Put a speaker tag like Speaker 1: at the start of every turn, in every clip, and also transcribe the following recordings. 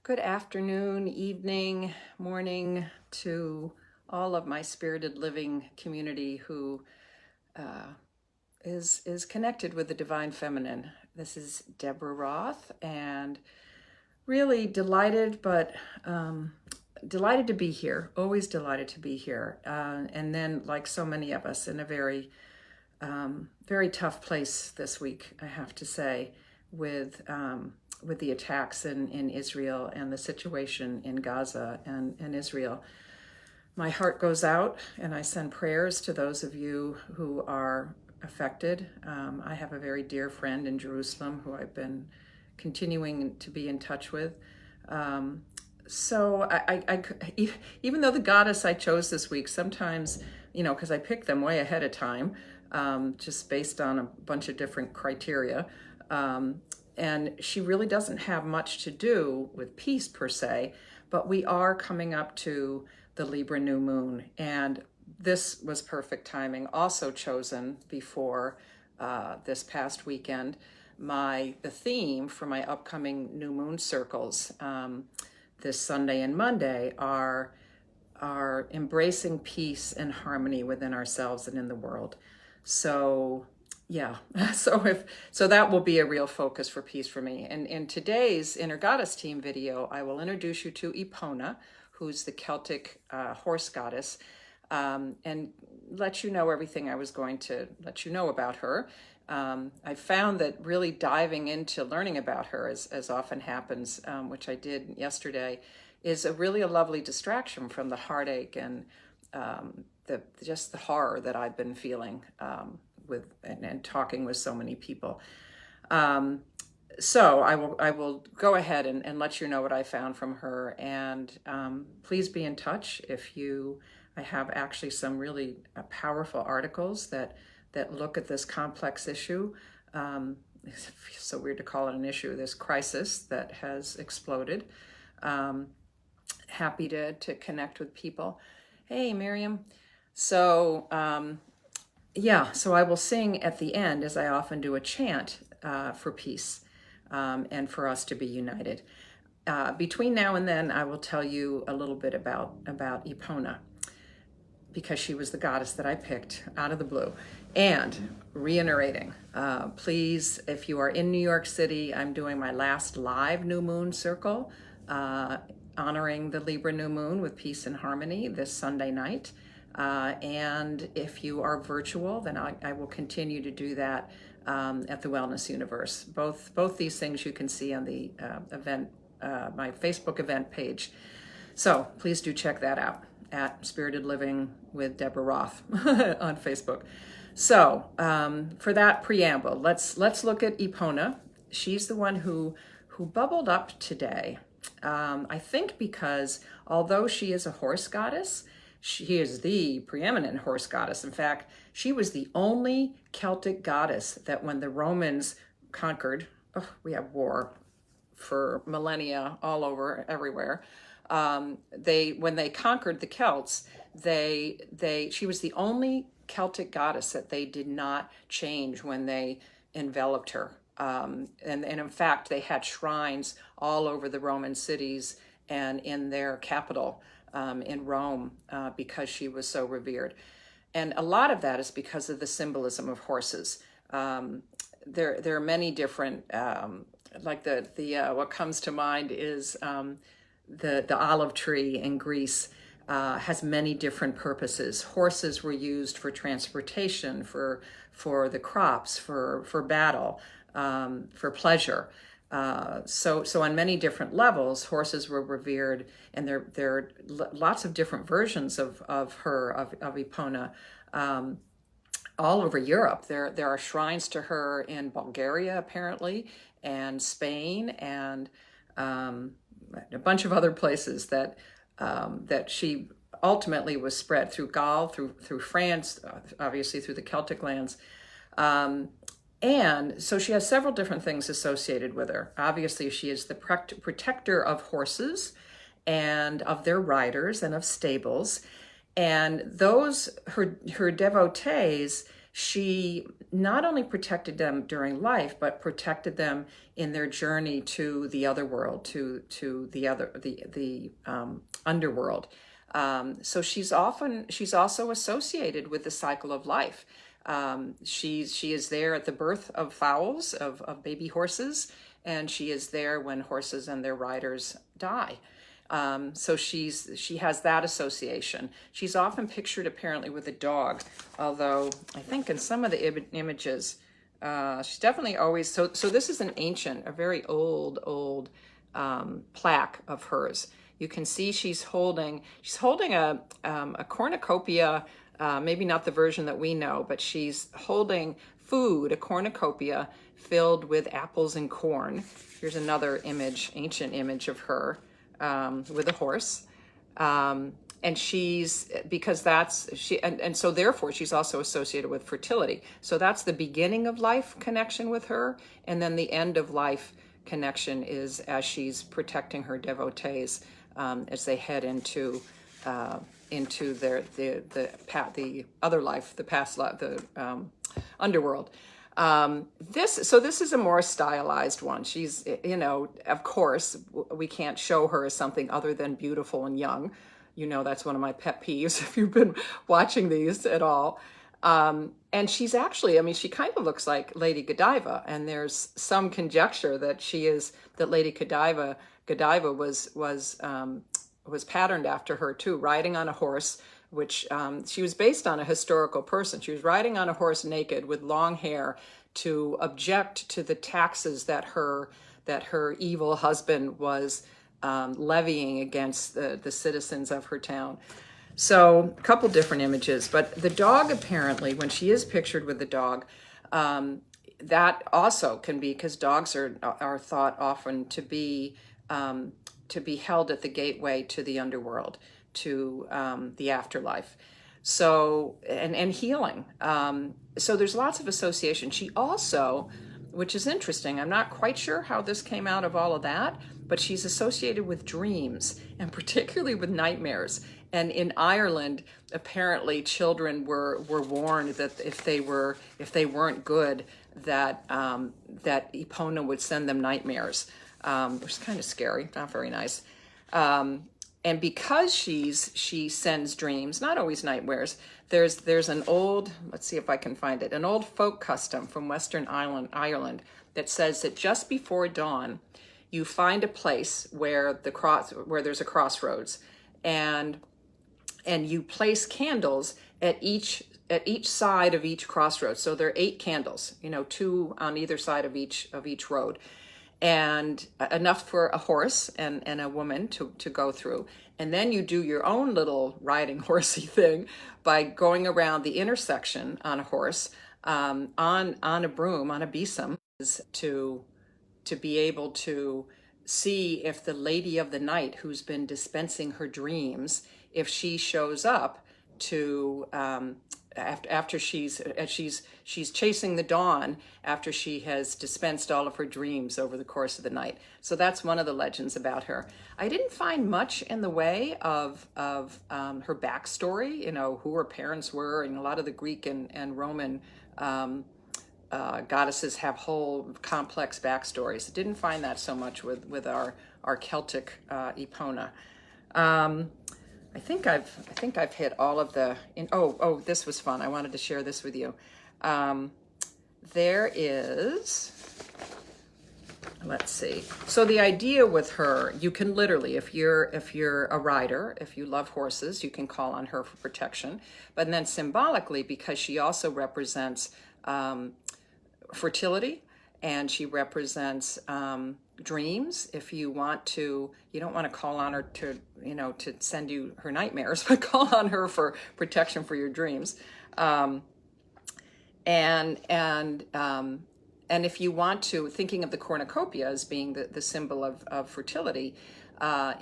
Speaker 1: Good afternoon, evening, morning to all of my spirited living community who is connected with the divine feminine. This is Deborah Roth, and really delighted, delighted to be here. Always delighted to be here. And then, like so many of us, in a very tough place this week, I have to say, with the attacks in Israel and the situation in Gaza and Israel. My heart goes out and I send prayers to those of you who are affected. I have a very dear friend in Jerusalem who I've been continuing to be in touch with. So even though the goddess I chose this week, sometimes, because I picked them way ahead of time, just based on a bunch of different criteria, and she really doesn't have much to do with peace per se, but we are coming up to the Libra new moon. And this was perfect timing, also chosen before this past weekend. The theme for my upcoming new moon circles this Sunday and Monday are embracing peace and harmony within ourselves and in the world. So yeah, so that will be a real focus for peace for me. And in today's Inner Goddess Team video, I will introduce you to Epona, who's the Celtic horse goddess, and let you know everything I was going to let you know about her. I found that really diving into learning about her, as often happens, which I did yesterday, is really a lovely distraction from the heartache and just the horror that I've been feeling and talking with so many people. So I will go ahead and let you know what I found from her, and please be in touch I have actually some really powerful articles that look at this complex issue. It's so weird to call it an issue, this crisis that has exploded. Happy to connect with people. Hey, Miriam. So so I will sing at the end, as I often do, a chant for peace and for us to be united. Between now and then, I will tell you a little bit about Epona, because she was the goddess that I picked out of the blue. And reiterating, please, if you are in New York City, I'm doing my last live new moon circle, honoring the Libra new moon with peace and harmony this Sunday night. And if you are virtual, then I will continue to do that at the Wellness Universe. Both these things you can see on the event, my Facebook event page. So please do check that out at Spirited Living with Deborah Roth on Facebook. So for that preamble, let's look at Epona. She's the one who bubbled up today. I think because although she is a horse goddess, she is the preeminent horse goddess. In fact, she was the only Celtic goddess that when the Romans conquered, we have war for millennia all over, everywhere. When they conquered the Celts, she was the only Celtic goddess that they did not change when they enveloped her. And in fact, they had shrines all over the Roman cities and in their capital, in Rome, because she was so revered. And a lot of that is because of the symbolism of horses. There are many different, like what comes to mind is the olive tree in Greece has many different purposes. Horses were used for transportation, for the crops, for battle, for pleasure. So on many different levels, horses were revered, and there are lots of different versions of Epona all over Europe. There are shrines to her in Bulgaria, apparently, and Spain, and a bunch of other places that she ultimately was spread through Gaul, through France, obviously through the Celtic lands. And so she has several different things associated with her. Obviously, she is the protector of horses and of their riders and of stables. And her devotees, she not only protected them during life, but protected them in their journey to the other world, to the underworld. So she's also associated with the cycle of life. She is there at the birth of fowls, of baby horses, and she is there when horses and their riders die. So she has that association. She's often pictured apparently with a dog, although I think in some of the images, she's definitely always, so this is a very old plaque of hers. You can see she's holding a cornucopia, maybe not the version that we know, but she's holding food, a cornucopia filled with apples and corn. Here's another image, ancient image of her with a horse. And she's, because and so therefore she's also associated with fertility. So that's the beginning of life connection with her. And then the end of life connection is as she's protecting her devotees as they head into the other life, the past life, the underworld. This is a more stylized one. She's, of course, we can't show her as something other than beautiful and young. That's one of my pet peeves if you've been watching these at all. And she's actually, she kind of looks like Lady Godiva, and there's some conjecture that Lady Godiva was patterned after her too, riding on a horse, which she was based on a historical person. She was riding on a horse naked with long hair to object to the taxes that her evil husband was levying against the citizens of her town. So a couple different images, but the dog apparently, when she is pictured with the dog, that also can be, because dogs are thought often to be held at the gateway to the underworld, to the afterlife. So, and healing. So there's lots of association. She also, which is interesting, I'm not quite sure how this came out of all of that, but she's associated with dreams, and particularly with nightmares. And in Ireland, apparently children were warned that if they weren't good, that Epona would send them nightmares, which is kind of scary, not very nice. And because she sends dreams, not always nightmares, there's an old, let's see if I can find it, an old folk custom from Western Ireland that says that just before dawn, you find a place where there's a crossroads, and you place candles at each side of each crossroads. So there are 8 candles, 2 on either side of each road, and enough for a horse and a woman to go through. And then you do your own little riding horsey thing by going around the intersection on a horse, on a broom, on a besom, to be able to see if the lady of the night who's been dispensing her dreams, if she shows up to after she's chasing the dawn, after she has dispensed all of her dreams over the course of the night. So that's one of the legends about her. I didn't find much in the way of her backstory, who her parents were, and a lot of the Greek and Roman goddesses have whole complex backstories. Didn't find that so much with our Celtic Epona. I think I've hit all of the. This was fun. I wanted to share this with you. There is. Let's see. So the idea with her, you can literally, if you're a rider, if you love horses, you can call on her for protection. But then symbolically, because she also represents fertility, and she represents dreams. If you don't want to call on her to send you her nightmares, but call on her for protection for your dreams. And if you want to, thinking of the cornucopia as being the symbol of fertility,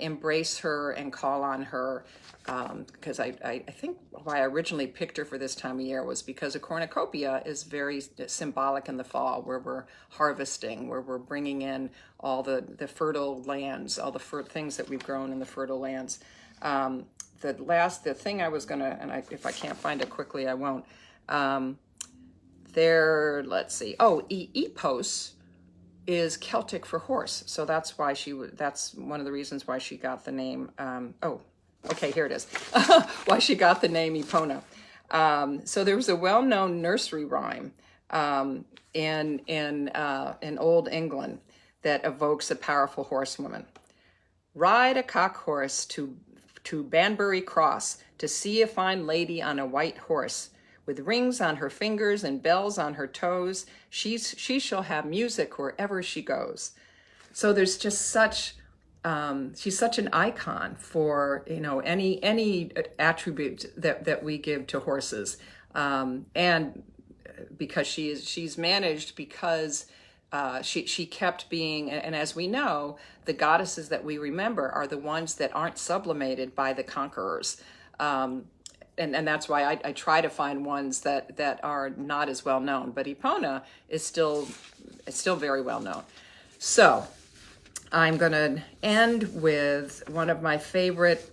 Speaker 1: embrace her and call on her, because I think why I originally picked her for this time of year was because a cornucopia is very symbolic in the fall, where we're harvesting, where we're bringing in all the fertile lands, all the things that we've grown in the fertile lands. The thing I was gonna, and if I can't find it quickly, I won't. let's see. Oh, Epos is Celtic for horse. So that's why that's one of the reasons why she got the name. Oh, okay, here it is. Why she got the name Epona. So there was a well-known nursery rhyme in Old England that evokes a powerful horsewoman. Ride a cock horse to Banbury Cross to see a fine lady on a white horse, with rings on her fingers and bells on her toes. She shall have music wherever she goes. So there's just such, she's such an icon for, you know, any attribute that we give to horses. And because she's managed, because she kept being, and as we know, the goddesses that we remember are the ones that aren't sublimated by the conquerors. And that's why I try to find ones that are not as well known. But Epona is still very well known. So I'm going to end with one of my favorite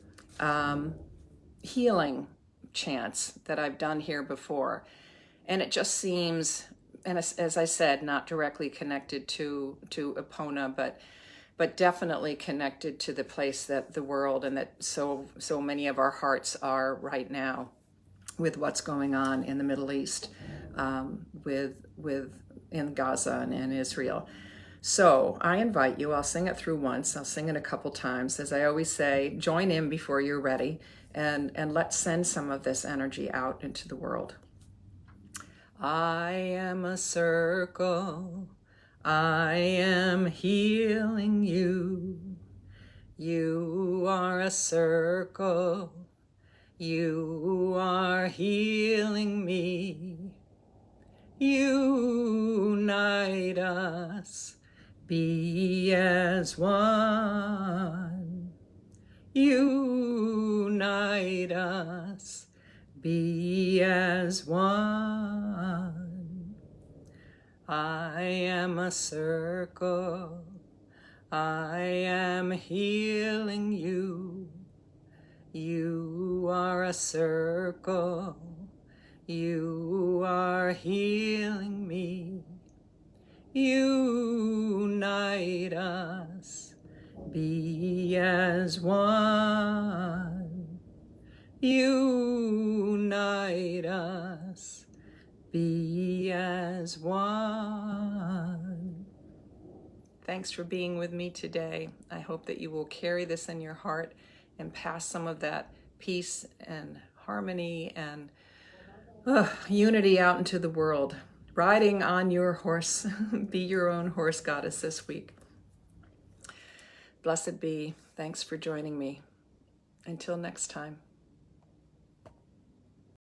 Speaker 1: healing chants that I've done here before. And it just seems, and as I said, not directly connected to Epona, but definitely connected to the place that the world and that so many of our hearts are right now, with what's going on in the Middle East, in Gaza and in Israel. So I invite you, I'll sing it through once, I'll sing it a couple times. As I always say, join in before you're ready, and let's send some of this energy out into the world. I am a circle, I am healing you. You are a circle, you are healing me. Unite us, be as one. Unite us, be as one. I am a circle, I am healing you. You are a circle, you are healing me. Unite us, be as one. Unite us, be as one. Thanks for being with me today. I hope that you will carry this in your heart and pass some of that peace and harmony and unity out into the world. Riding on your horse, be your own horse goddess this week. Blessed be. Thanks for joining me. Until next time.